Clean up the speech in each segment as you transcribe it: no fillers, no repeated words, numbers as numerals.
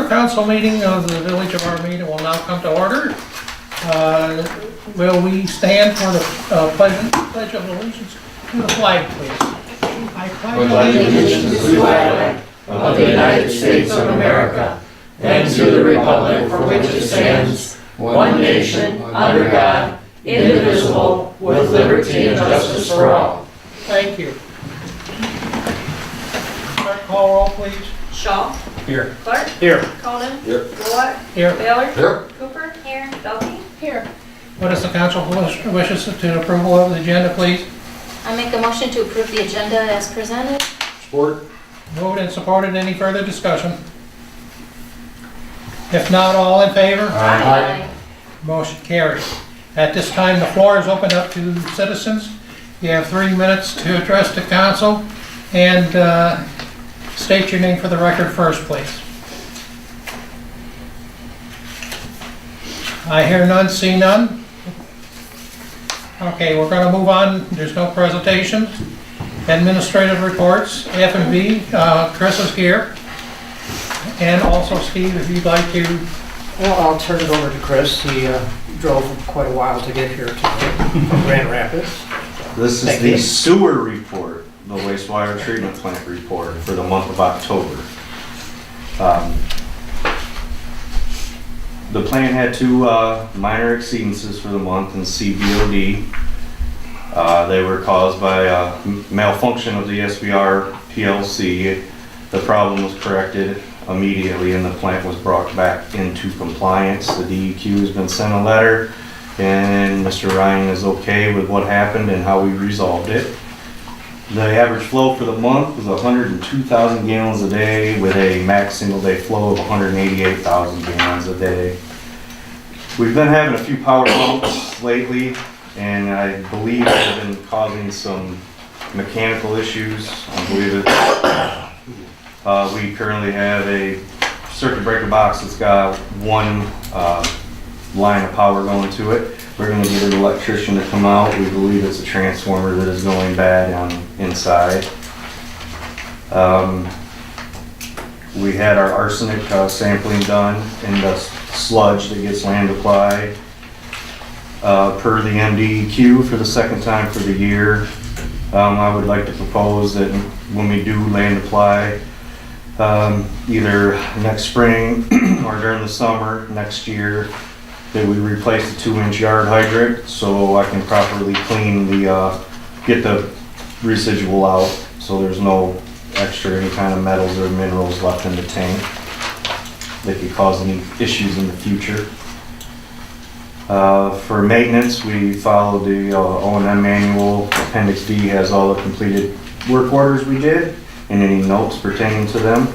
council meeting of the Village of Armada will now come to order. Will we stand for the pledge of allegiance to the flag, please? I pledge allegiance to the flag of the United States of America and to the republic for which it stands, one nation, under God, indivisible, with liberty and justice for all. Thank you. Clerk, call roll, please. Shaw. Here. Clark. Here. Conan. Here. Bullock. Here. Baylor. Here. Cooper. Here. Duffy. Here. What is the council wishes to approval of the agenda, please? I make a motion to approve the agenda as presented. Support. Moved and supported. Any further discussion? If not, all in favor? Aye. Motion carries. At this time, the floor is open up to citizens. You have 3 minutes to address the council, and state your name for the record first, please. I hear none, see none. Okay, we're going to move on. There's no presentations. Administrative reports, F and B. Chris is here. And also Steve, if you'd like to. Well, I'll turn it over to Chris. He drove quite a while to get here from Grand Rapids. This is Thank the you. sewer report, the wastewater treatment plant report for the month of October. The plant had 2 minor exceedances for the month in CBOD. They were caused by a malfunction of the SBR PLC. The problem was corrected immediately and the plant was brought back into compliance. The DEQ has been sent a letter and Mr. Ryan is okay with what happened and how we resolved it. The average flow for the month was 102,000 gallons a day with a max single day flow of 188,000 gallons a day. We've been having a few power bumps lately and I believe they've been causing some mechanical issues. I believe it. We currently have a circuit breaker box that's got 1 line of power going to it. We're going to get an electrician to come out. We believe it's a transformer that is going bad on inside. We had our arsenic sampling done in the sludge that gets land applied per the MDEQ for the 2nd time for the year. I would like to propose that when we do land apply, either next spring or during the summer next year, that we replace the 2-inch yard hydrant so I can properly clean get the residual out so there's no extra any kind of metals or minerals left in the tank that could cause any issues in the future. For maintenance, we follow the O&M manual. Appendix D has all the completed work orders we did and any notes pertaining to them.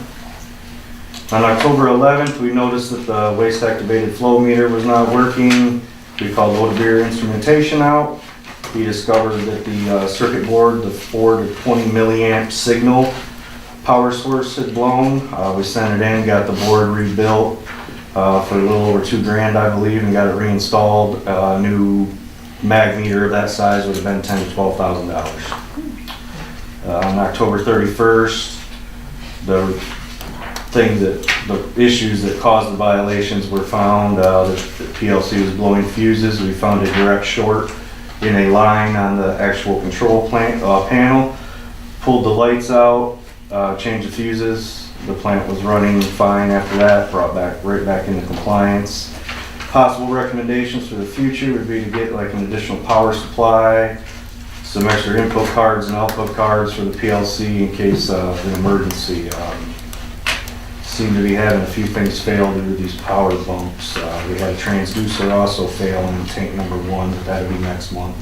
On October 11th, we noticed that the waste activated flow meter was not working. We called Otabir instrumentation out. We discovered that the circuit board, the 4 to 20 milliamp signal power source had blown. We sent it in, got the board rebuilt for a little over $2,000, I believe, and got it reinstalled. A new mag meter of that size would have been $10,000 to $12,000. On October 31st, the issues that caused the violations were found. The PLC was blowing fuses. We found a direct short in a line on the actual control panel. Pulled the lights out, changed the fuses. The plant was running fine after that, brought right back into compliance. Possible recommendations for the future would be to get like an additional power supply, some extra input cards and output cards for the PLC in case of an emergency. Seem to be having a few things fail due to these power bumps. We had a transducer also fail in tank number 1, but that'll be next month.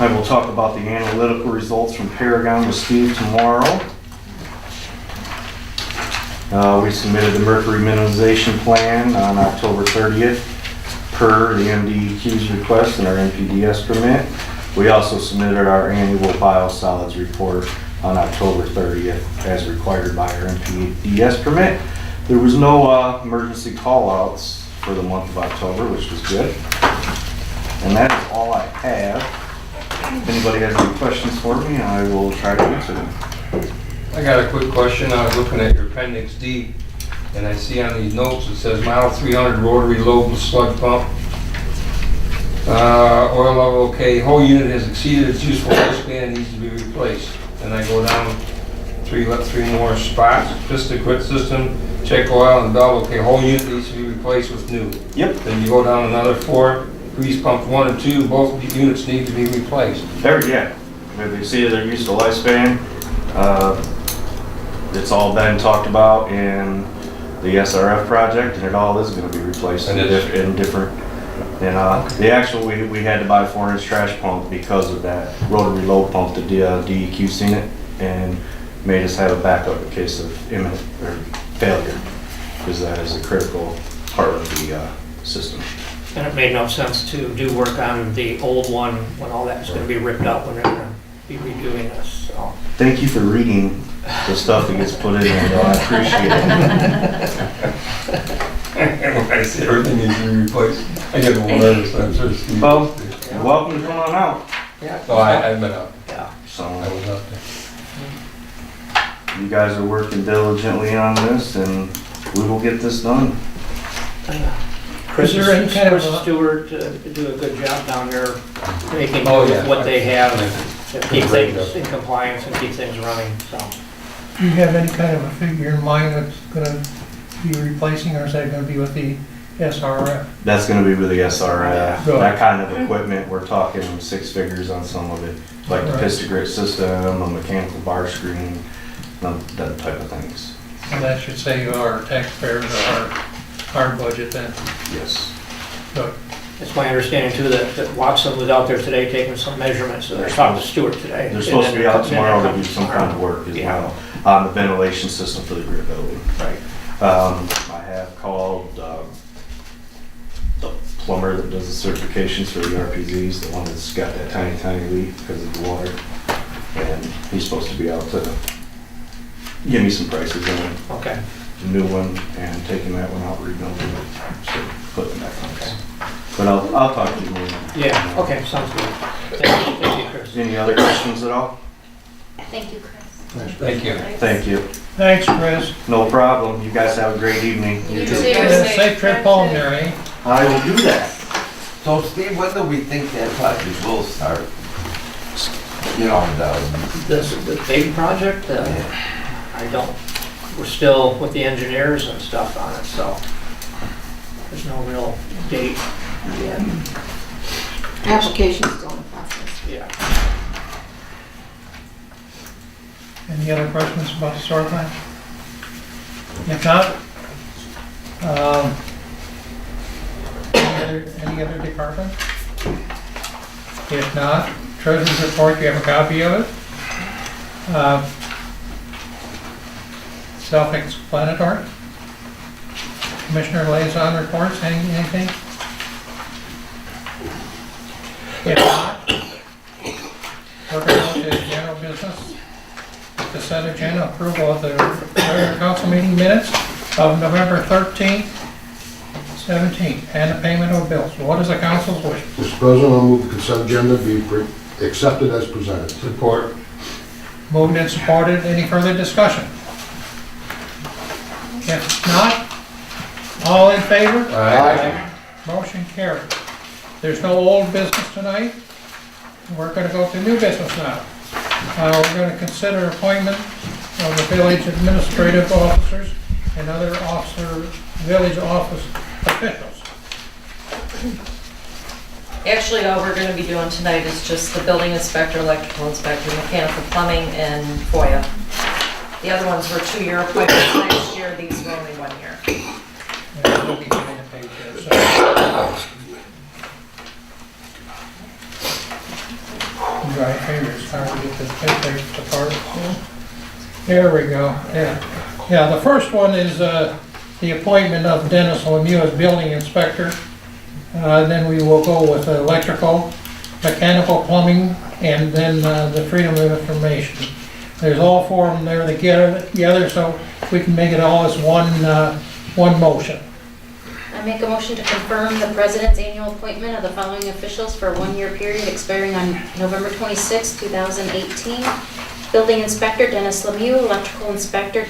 I will talk about the analytical results from Paragon with Steve tomorrow. We submitted the mercury minimization plan on October 30th per the MDEQ's request and our NPDES permit. We also submitted our annual biosolids report on October 30th as required by our NPDES permit. There was no emergency call-outs for the month of October, which was good. And that is all I have. If anybody has any questions for me, I will try to answer them. I got a quick question. I was looking at your appendix D. And I see on these notes, it says model 300 rotary lobe slug pump. Oil level okay, whole unit has exceeded its useful lifespan and needs to be replaced. And I go down three more spots, piston quit system, check oil and valve, okay, whole unit needs to be replaced with new. Yep. Then you go down another 4, grease pump 1 and 2, both units need to be replaced. Yeah. If you see their useful lifespan, it's all been talked about in the SRF project, and it all is going to be replaced in different. And the actual, we had to buy a 4-inch trash pump because of that rotary lobe pump. The DEQ seen it and made us have a backup in case of imminent or failure, because that is a critical part of the system. And it made no sense to do work on the old one when all that's gonna be ripped up when they're gonna be redoing this, so. Thank you for reading the stuff that gets put in there, though. I appreciate it. And when I say everything needs to be replaced, I get a little nervous, I'm sure Steve. Well, you're welcome to come on out. Yeah. No, I've been out. Yeah. So, I was out there. you guys are working diligently on this, and we will get this done. Chris Is there any kind of Chris a- Stewart do a good job down there making Oh, yeah. what they have to keep Great things job. in compliance and keep things running, so. Do you have any kind of a figure in mind that's gonna be replacing, or is that gonna be with the SRF? That's gonna be with the SRF. Right. That kind of equipment, we're talking 6 figures on some of it, like the Right. piston grit system, a mechanical bar screen, that type of things. And that should save our taxpayers our budget then. Yes. Good. It's my understanding too that Watson was out there today taking some measurements, so they're talking to Stewart today. They're supposed to be out tomorrow to do And some then kind of work as Yeah. well, on the ventilation system for the grid building. Right. I have called the plumber that does the certifications for the RPZs, the one that's got that tiny leak because of the water. And he's supposed to be out to give me some prices on it, Okay. the new one, and taking that one out, rebuilding it, so putting it back on. But I'll talk to you more. Yeah, okay, sounds good. Thank you, Chris. Any other questions at all? Thank you, Chris. Thank you. Thank you. Thanks, Chris. No problem. You guys have a great evening. You too. Safe trip home there, eh? I will do that. So Steve, when do we think that project will start? You know, This big project, I don't, we're still with the engineers and stuff on it, so there's no real date yet. Application's still in process. Yeah. Any other questions about the sewer plant? If not, any other department? If not, treasurer's report, you have a copy of it. Self-explanatory. Commissioner liaison reports, anything? If not, we're going to general business. The set agenda approval of the regular council meeting minutes of November 13th, 17th, and the payment of bills. What is the council's wish? Mr. President, I'll move the consent agenda be accepted as presented. Support. Moved and supported. Any further discussion? If not, all in favor? Aye. Motion carried. There's no old business tonight. We're going to go to new business now. We're going to consider appointment of the village administrative officers and other village office officials. Actually, all we're going to be doing tonight is just the building inspector, electrical inspector, mechanical plumbing, and FOIA. The other ones were 2-year appointments last year, these were only 1 year. And we'll be getting a page here, so. Dry fingers, hard to get this paper apart. There we go, yeah. Yeah, the first one is the appointment of Dennis Lemieux as building inspector. Then we will go with electrical, mechanical, plumbing, and then the freedom of information. There's all 4 of them there together, so we can make it all as one motion. I make a motion to confirm the president's annual appointment of the following officials for a 1-year period expiring on November 26, 2018. Building Inspector Dennis Lemieux, Electrical Inspector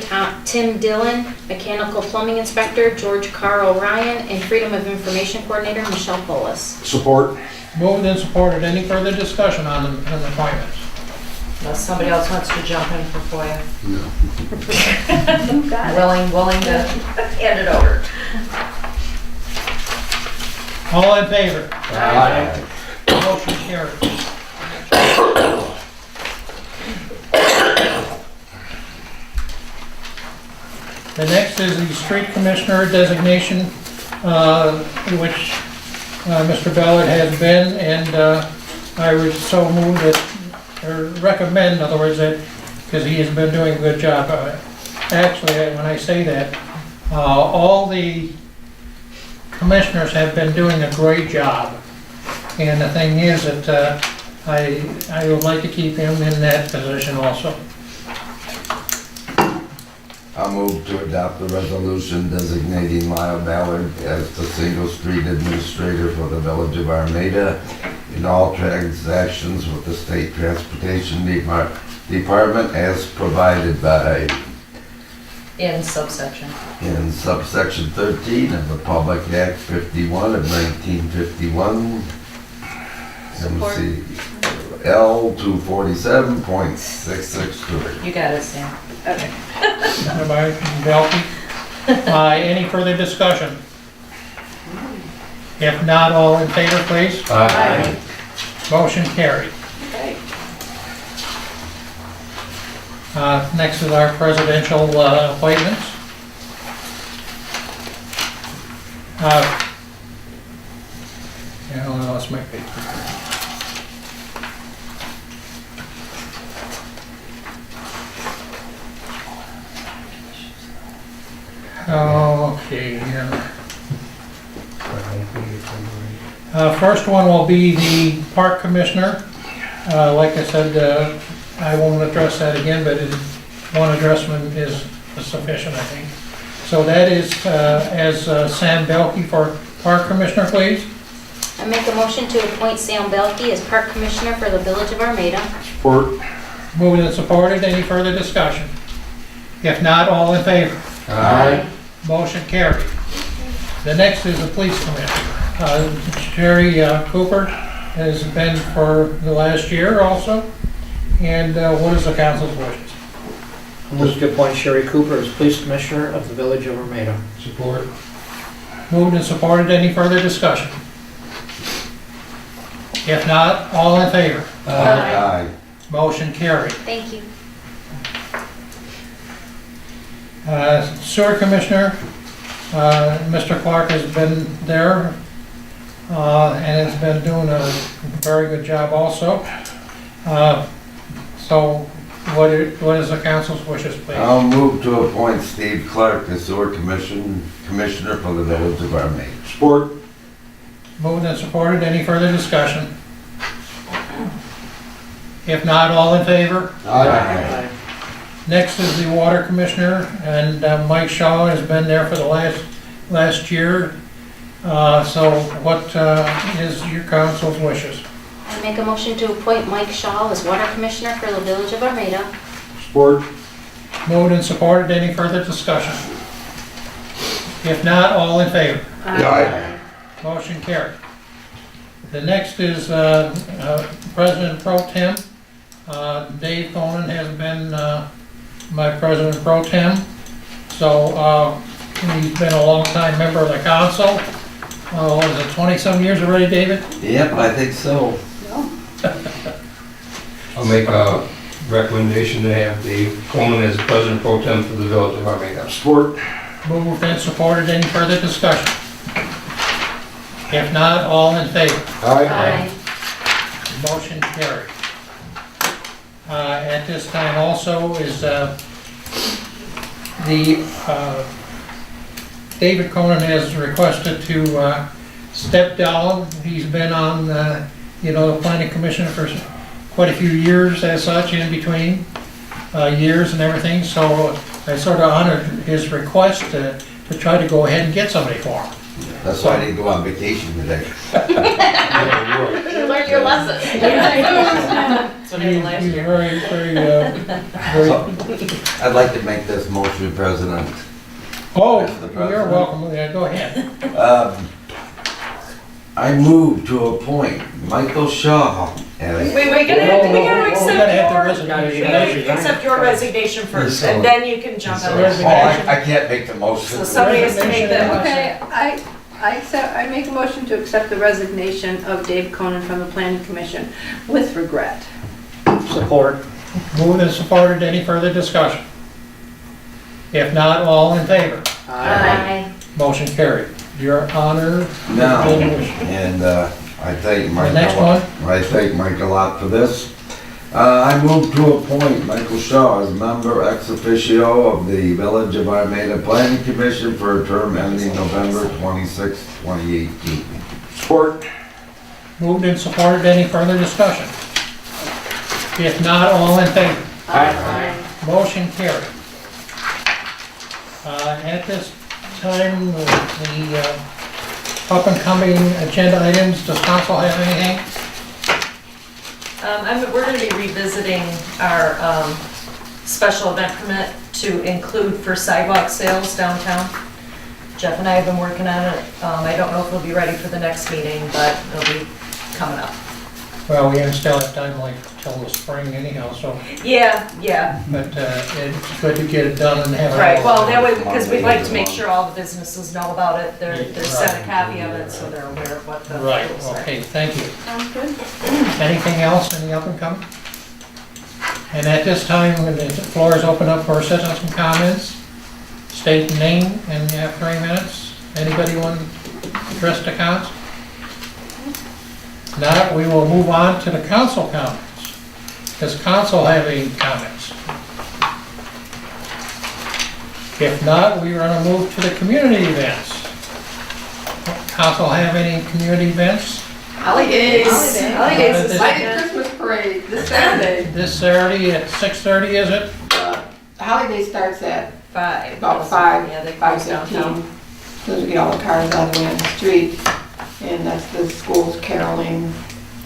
Tim Dillon, Mechanical Plumbing Inspector George Carl Ryan, and Freedom of Information Coordinator Michelle Polis. Support. Moved and supported. Any further discussion on the appointments? Unless somebody else wants to jump in for FOIA. No. Willing to hand it over. All in favor? Aye. Motion carried. The next is the street commissioner designation, which Mr. Ballard has been, and I would so move that, or recommend, in other words, that, because he has been doing a good job. Actually, when I say that, all the commissioners have been doing a great job. And the thing is that I would like to keep him in that position also. I'll move to adopt the resolution designating Lyle Ballard as the single street administrator for the village of Armada in all transactions with the state transportation department as provided by In subsection. in subsection 13 of the Public Act 51 of 1951. Support. L 247.663. You got it, Sam. Okay. By Belkey. Any further discussion? If not, all in favor, please. Aye. Motion carried. Okay. Next is our presidential appointments. Yeah, I lost my paper. Okay, here. First one will be the park commissioner. Like I said, I won't address that again, but one addressment is sufficient, I think. So that is as Sam Belkey for park commissioner, please. I make a motion to appoint Sam Belkey as Park Commissioner for the Village of Armada. Support. Moved and supported. Any further discussion? If not, all in favor? Aye. Motion carried. The next is the police commissioner. Sherry Cooper has been for the last year also. And what is the council's wishes? Move to appoint Sherry Cooper as Police Commissioner of the Village of Armada. Support. Moved and supported. Any further discussion? If not, all in favor? Aye. Motion carried. Thank you. Sewer commissioner, Mr. Clark has been there and has been doing a very good job also. So what is the council's wishes, please? I'll move to appoint Steve Clark as sewer commissioner for the village of Armada. Support. Moved and supported. Any further discussion? If not, all in favor? Aye. Next is the water commissioner, and Mike Shaw has been there for the last year. So what is your council's wishes? I make a motion to appoint Mike Shaw as Water Commissioner for the Village of Armada. Support. Moved and supported. Any further discussion? If not, all in favor? Aye. Motion carried. The next is President Pro Tem. Dave Conan has been my President Pro Tem. So he's been a long-time member of the council. What is it, 20-some years already, David? Yep, I think so. I'll make a recommendation to have Dave Coleman as President Pro Tem for the Village of Armada. Support. Moved and supported. Any further discussion? If not, all in favor? Aye. Motion carried. At this time also is David Conan has requested to step down. He's been on, the planning commission for quite a few years as such, in between years and everything. So I sort of honored his request to try to go ahead and get somebody for him. That's why I didn't go on vacation today. You learned your lesson. That's what I did last He's year. very, very. I'd like to make this motion, President. Oh, Mr. President. you're welcome. Yeah, go ahead. I move to appoint Michael Shaw as We gotta We gotta have the accept resignation. we gotta accept your resignation first, and then you can jump on Yes, the sir. resignation. I can't make the motion. So somebody has to make that motion. Okay, I make a motion to accept the resignation of Dave Conan from the Planning Commission with regret. Support. Moved and supported. Any further discussion? If not, all in favor? Aye. Motion carried. Your honor. Now, distinguished. and I thank Mike. The next a lot. I thank Mike a lot for this. I move to appoint Michael Shaw as member ex officio of the Village of Armada Planning Commission for a term ending November 26, 2018. Support. Moved and supported. Any further discussion? If not, all in favor? Motion carried. At this time, the up and coming agenda items, does council have anything? We're gonna be revisiting our special event permit to include for sidewalk sales downtown. Jeff and I have been working on it. I don't know if we'll be ready for the next meeting, but it'll be coming up. Well, we still have time like till the spring anyhow, so, Yeah, but it's good to get it done and have it. right, all- well, that way, because we'd like to make sure all the businesses know about it. They're sent a copy of it, so they're aware of what the Right, rules are. okay, thank you. Sounds good. Anything else in the up and coming? And at this time, when the floor is open up for citizen comments, state your name and you have 3 minutes. Anybody want to address the council? Now, we will move on to the council comments. Does council have any comments? If not, we are going to move to the community events. Council have any community events? Holidays. Holidays is This- second. Christmas parade this Saturday. This Saturday at 6:30, is it? Holiday starts at 5. about 5, Yeah, they close downtown. 5:15. So we get all the cars out of the way on the street. And that's the school's caroling,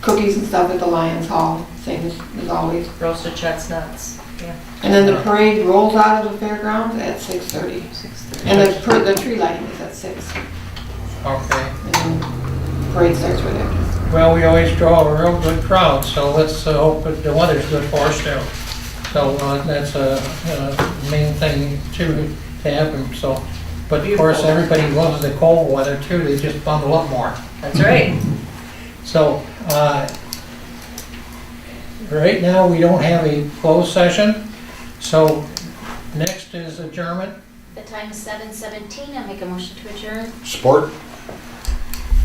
cookies and stuff at the Lions Hall, same as always. Roasted chestnuts, yeah. And then the parade rolls out of the fairgrounds at 6:30. And the tree lighting is at 6. Okay. And then the parade starts right after. Well, we always draw a real good crowd, so let's hope that the weather's good for us too. So that's a main thing too, to happen, so. But of course, everybody loves the cold weather too, they just bundle up more. That's right. So, right now, we don't have a closed session, so next is adjournment. The time is 7:17. I make a motion to adjourn. Support.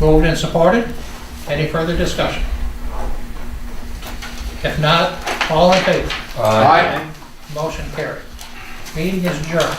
Moved and supported. Any further discussion? If not, all in favor? Aye. Motion carried. Meeting is adjourned.